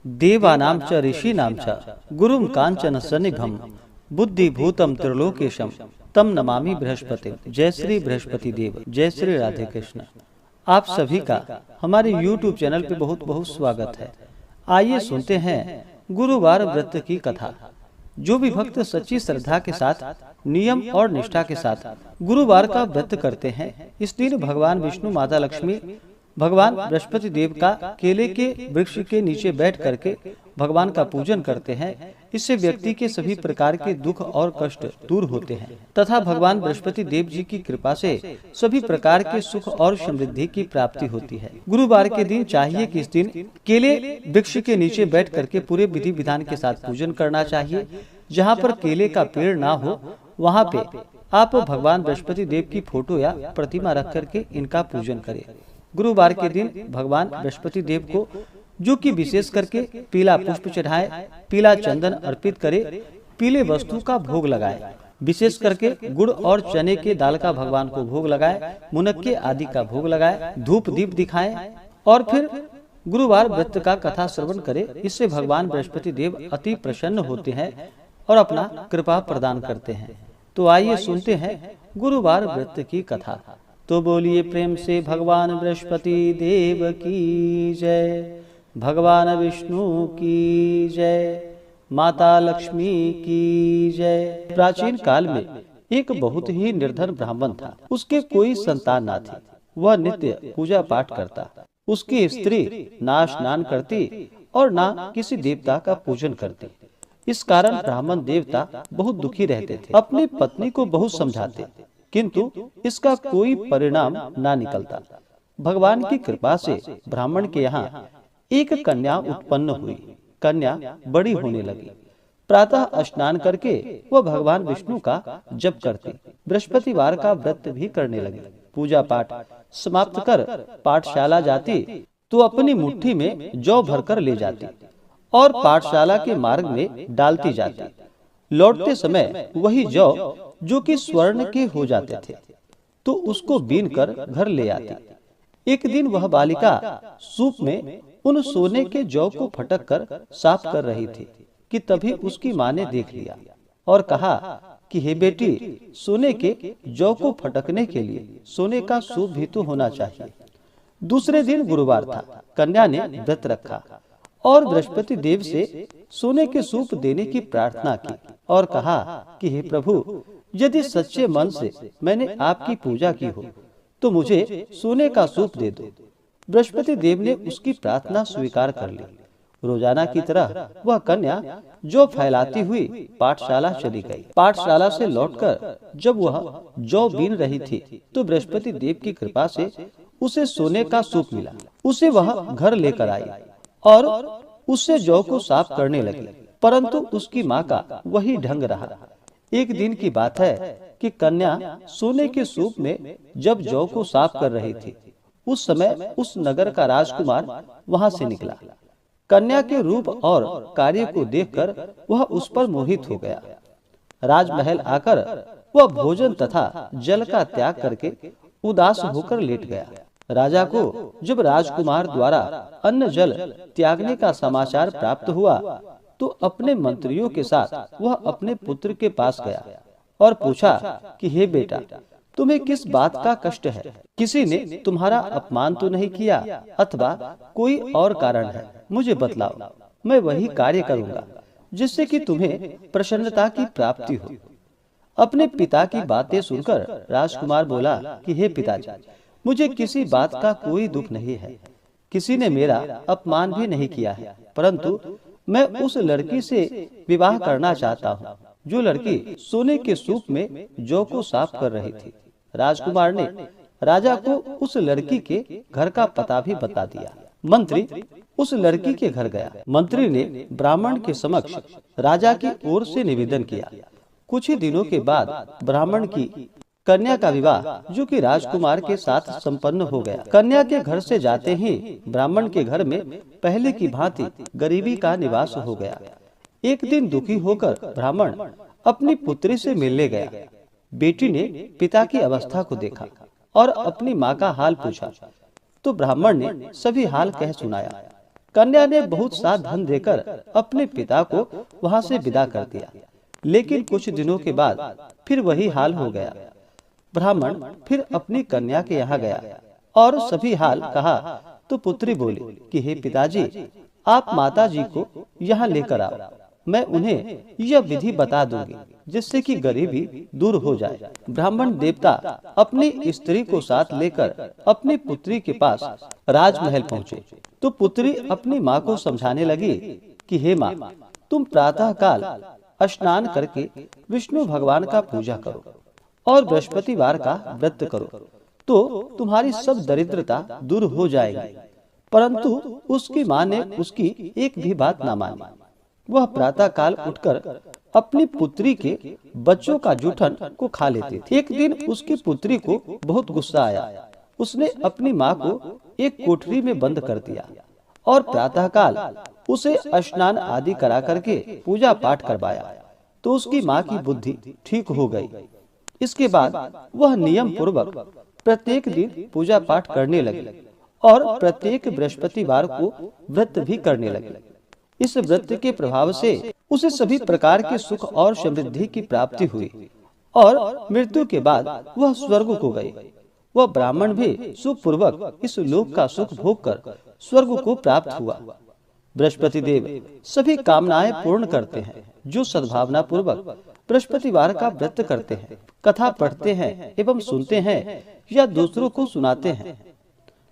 देवानां च ऋषीणां च गुरुं कांचन सन्निभं बुद्धिभूतम त्रिलोकेशम तम नमामि बृहस्पति। जय श्री बृहस्पति देव, जय श्री राधे कृष्ण। आप सभी का हमारे YouTube चैनल पे बहुत बहुत स्वागत है। आइए सुनते हैं गुरुवार व्रत की कथा। जो भी भक्त सच्ची श्रद्धा के साथ, नियम और निष्ठा के साथ गुरुवार का व्रत करते हैं, इस दिन भगवान विष्णु, माता लक्ष्मी, भगवान बृहस्पति देव का केले के वृक्ष के नीचे बैठ करके भगवान का पूजन करते हैं। इससे व्यक्ति के सभी प्रकार के दुख और कष्ट दूर होते हैं तथा भगवान बृहस्पति देव जी की कृपा से सभी प्रकार के सुख और समृद्धि की प्राप्ति होती है। गुरुवार के दिन चाहिए कि इस दिन केले वृक्ष के नीचे बैठ करके पूरे विधि विधान के साथ पूजन करना चाहिए। जहाँ पर केले का पेड़ ना हो, वहाँ पे आप भगवान बृहस्पति देव की फोटो या प्रतिमा रख करके इनका पूजन करें। गुरुवार के दिन भगवान बृहस्पति देव को जो कि विशेष करके पीला पुष्प चढ़ाए, पीला चंदन अर्पित करे, पीले वस्तु का भोग लगाए, विशेष करके गुड़ और चने के दाल का भगवान को भोग लगाए, मुनक्के आदि का भोग लगाए, धूप दीप दिखाए और फिर गुरुवार व्रत का कथा श्रवण करे। इससे भगवान बृहस्पति देव अति प्रसन्न होते हैं और अपना कृपा प्रदान करते हैं। तो आइए सुनते हैं गुरुवार व्रत की कथा। तो बोलिए प्रेम से भगवान बृहस्पति देव की जय, भगवान विष्णु की जय, माता लक्ष्मी की जय। प्राचीन काल में एक बहुत ही निर्धन ब्राह्मण था। उसके कोई संतान ना थी। वह नित्य पूजा पाठ करता। उसकी स्त्री ना स्नान करती और ना किसी देवता का पूजन करती। इस कारण ब्राह्मण देवता बहुत दुखी रहते थे। अपनी पत्नी को बहुत समझाते, किंतु इसका कोई परिणाम ना निकलता। भगवान की कृपा से ब्राह्मण के यहाँ एक कन्या उत्पन्न हुई। कन्या बड़ी होने लगी। प्रातः स्नान करके वह भगवान विष्णु का जप करती, बृहस्पतिवार का व्रत भी करने लगी। पूजा पाठ समाप्त कर पाठशाला जाती तो अपनी मुट्ठी में जौ भरकर ले जाती और पाठशाला के मार्ग में डालती जाती। लौटते समय वही जौ जो कि स्वर्ण के हो जाते थे तो उसको बीन कर घर ले आती। एक दिन वह बालिका सूप में उन सोने के जौ को फटक कर साफ कर रही थी कि तभी उसकी माँ ने देख लिया और कहा कि हे बेटी, सोने के जौ को फटकने के लिए सोने का सूप भी तो होना चाहिए। दूसरे दिन गुरुवार था। कन्या ने व्रत रखा और बृहस्पति देव से सोने के सूप देने की प्रार्थना की और कहा कि हे प्रभु, यदि सच्चे मन से मैंने आपकी पूजा की हो तो मुझे सोने का सूप दे दो। बृहस्पति देव ने उसकी प्रार्थना स्वीकार कर ली। रोजाना की तरह वह कन्या जौ फैलाती हुई पाठशाला चली गई। पाठशाला से लौटकर जब वह जौ बीन रही थी तो बृहस्पति देव की कृपा से उसे सोने का सूप मिला। उसे वह घर लेकर आई और उससे जौ को साफ करने लगी, परंतु उसकी माँ का वही ढंग रहा। एक दिन की बात है कि कन्या सोने के सूप में जब जौ को साफ कर रही थी, उस समय उस नगर का राजकुमार वहां से निकला। कन्या के रूप और कार्य को देखकर वह उस पर मोहित हो गया। राजमहल आकर वह भोजन तथा जल का त्याग करके उदास होकर लेट गया। राजा को जब राजकुमार द्वारा अन्न जल त्यागने का समाचार प्राप्त हुआ तो अपने मंत्रियों के साथ वह अपने पुत्र के पास गया और पूछा कि हे बेटा, तुम्हें किस बात का कष्ट है? किसी ने तुम्हारा अपमान तो नहीं किया अथवा कोई और कारण है? मुझे बतलाओ, मैं वही कार्य करूंगा जिससे कि तुम्हें प्रसन्नता की प्राप्ति हो। अपने पिता की बातें सुनकर राजकुमार बोला कि हे पिताजी, मुझे किसी बात का कोई दुख नहीं है। किसी ने मेरा अपमान भी नहीं किया है, परंतु मैं उस लड़की से विवाह करना चाहता हूँ जो लड़की सोने के सूप में जौ को साफ कर रही थी। राजकुमार ने राजा को उस लड़की के घर का पता भी बता दिया। मंत्री उस लड़की के घर गया। मंत्री ने ब्राह्मण के समक्ष राजा की ओर से निवेदन किया। कुछ ही दिनों के बाद ब्राह्मण की कन्या का विवाह जो कि राजकुमार के साथ संपन्न हो गया। कन्या के घर से जाते ही ब्राह्मण के घर में पहले की भांति गरीबी का निवास हो गया। एक दिन दुखी होकर ब्राह्मण अपनी पुत्री से मिलने गया। बेटी ने पिता की अवस्था को देखा और अपनी माँ का हाल पूछा तो ब्राह्मण ने सभी हाल कह सुनाया। कन्या ने बहुत सा धन देकर अपने पिता को वहां से विदा कर दिया। लेकिन कुछ दिनों के बाद फिर वही हाल हो गया। ब्राह्मण फिर अपनी कन्या के यहाँ गया और सभी हाल कहा तो पुत्री बोली कि हे पिताजी, आप माता जी को यहाँ लेकर आओ, मैं उन्हें यह विधि बता दूंगी जिससे कि गरीबी दूर हो जाए। ब्राह्मण देवता अपनी स्त्री को साथ लेकर अपनी पुत्री के पास राजमहल पहुँचे तो पुत्री अपनी माँ को समझाने लगी कि हे माँ, तुम प्रातः काल स्नान करके विष्णु भगवान का पूजा करो और बृहस्पतिवार का व्रत करो तो तुम्हारी सब दरिद्रता दूर हो जाएगी। परंतु उसकी माँ ने उसकी एक भी बात ना मानी। वह प्रातः काल उठकर अपनी पुत्री के बच्चों का जूठन को खा लेती थी। एक दिन उसकी पुत्री को बहुत गुस्सा आया। उसने अपनी माँ को एक कोठरी में बंद कर दिया और प्रातः काल उसे स्नान आदि करा करके पूजा पाठ करवाया तो उसकी माँ की बुद्धि ठीक हो गई। इसके बाद वह नियम पूर्वक प्रत्येक दिन पूजा पाठ करने लगी और प्रत्येक बृहस्पतिवार को व्रत भी करने लगी। इस व्रत के प्रभाव से उसे सभी प्रकार के सुख और समृद्धि की प्राप्ति हुई और मृत्यु के बाद वह स्वर्ग को गई। वह ब्राह्मण भी सुखपूर्वक इस लोक का सुख भोग कर स्वर्ग को प्राप्त हुआ। बृहस्पति देव सभी कामनाएं पूर्ण करते हैं जो सद्भावना पूर्वक बृहस्पतिवार का व्रत करते हैं, कथा पढ़ते हैं एवं सुनते हैं या दूसरों को सुनाते हैं।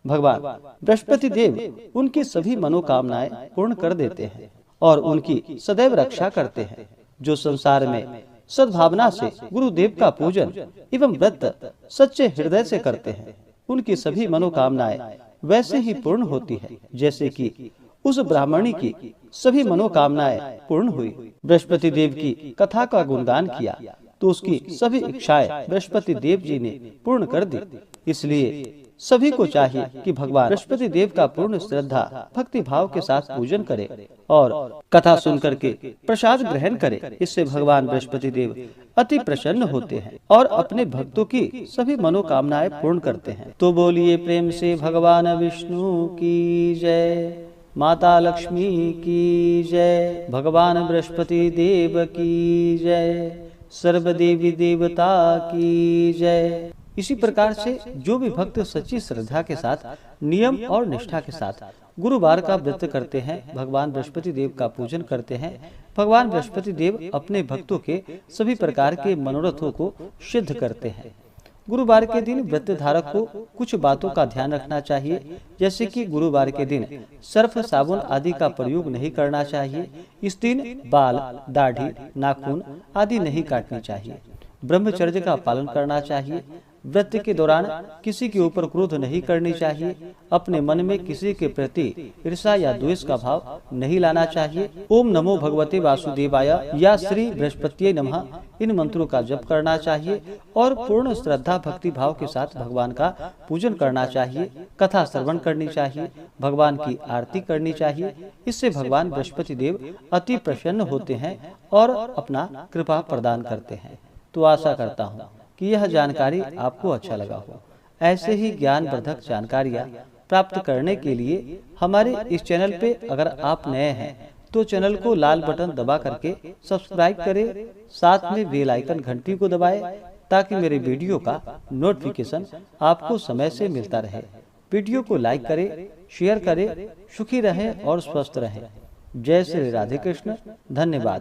भगवान बृहस्पति देव उनकी सभी मनोकामनाएं पूर्ण कर देते हैं और उनकी सदैव रक्षा करते हैं। जो संसार में सद्भावना से गुरुदेव का पूजन एवं व्रत सच्चे हृदय से करते हैं, उनकी सभी मनोकामनाएं वैसे ही पूर्ण होती है जैसे कि उस ब्राह्मणी की सभी मनोकामनाएं पूर्ण हुई। बृहस्पति देव की कथा का गुणगान किया तो उसकी सभी इच्छाएं बृहस्पति देव जी ने पूर्ण कर दी। इसलिए सभी को चाहिए कि भगवान बृहस्पति देव का पूर्ण श्रद्धा भक्ति भाव के साथ पूजन करे और कथा सुन करके प्रसाद ग्रहण करे। इससे भगवान बृहस्पति देव अति प्रसन्न होते हैं और अपने भक्तों की सभी मनोकामनाएं पूर्ण करते हैं। तो बोलिए प्रेम से भगवान विष्णु की जय, माता लक्ष्मी की जय, भगवान बृहस्पति देव की जय, सर्व देवी देवता की जय। इसी प्रकार से जो भी भक्त सच्ची श्रद्धा के साथ नियम और निष्ठा के साथ गुरुवार का व्रत करते हैं, भगवान बृहस्पति देव का पूजन करते हैं, भगवान बृहस्पति देव अपने भक्तों के सभी प्रकार के मनोरथों को सिद्ध करते हैं। गुरुवार के दिन व्रत धारक को कुछ बातों का ध्यान रखना चाहिए, जैसे कि गुरुवार के दिन सर्फ साबुन आदि का प्रयोग नहीं करना चाहिए। इस दिन बाल, दाढ़ी, नाखून आदि नहीं काटनी चाहिए। ब्रह्मचर्य का पालन करना चाहिए। व्रत के दौरान किसी के ऊपर क्रोध नहीं करनी चाहिए। अपने मन में किसी के प्रति ईर्ष्या या द्वेष का भाव नहीं लाना चाहिए। ओम नमो भगवते वासुदेवाय या श्री बृहस्पतिये नमः इन मंत्रों का जप करना चाहिए और पूर्ण श्रद्धा भक्ति भाव के साथ भगवान का पूजन करना चाहिए। कथा श्रवण करनी चाहिए, भगवान की आरती करनी चाहिए। इससे भगवान बृहस्पति देव अति प्रसन्न होते हैं और अपना कृपा प्रदान करते हैं। तो आशा करता हूँ कि यह जानकारी आपको अच्छा लगा हो। ऐसे ही ज्ञानवर्धक जानकारियाँ प्राप्त करने के लिए हमारे इस चैनल पे अगर आप नए हैं तो चैनल को लाल बटन दबा करके सब्सक्राइब करें, साथ में बेल आइकन घंटी को दबाएं ताकि मेरे वीडियो का नोटिफिकेशन आपको समय से मिलता रहे। वीडियो को लाइक करें, शेयर करें। सुखी रहें और स्वस्थ रहें। जय श्री राधे कृष्ण। धन्यवाद।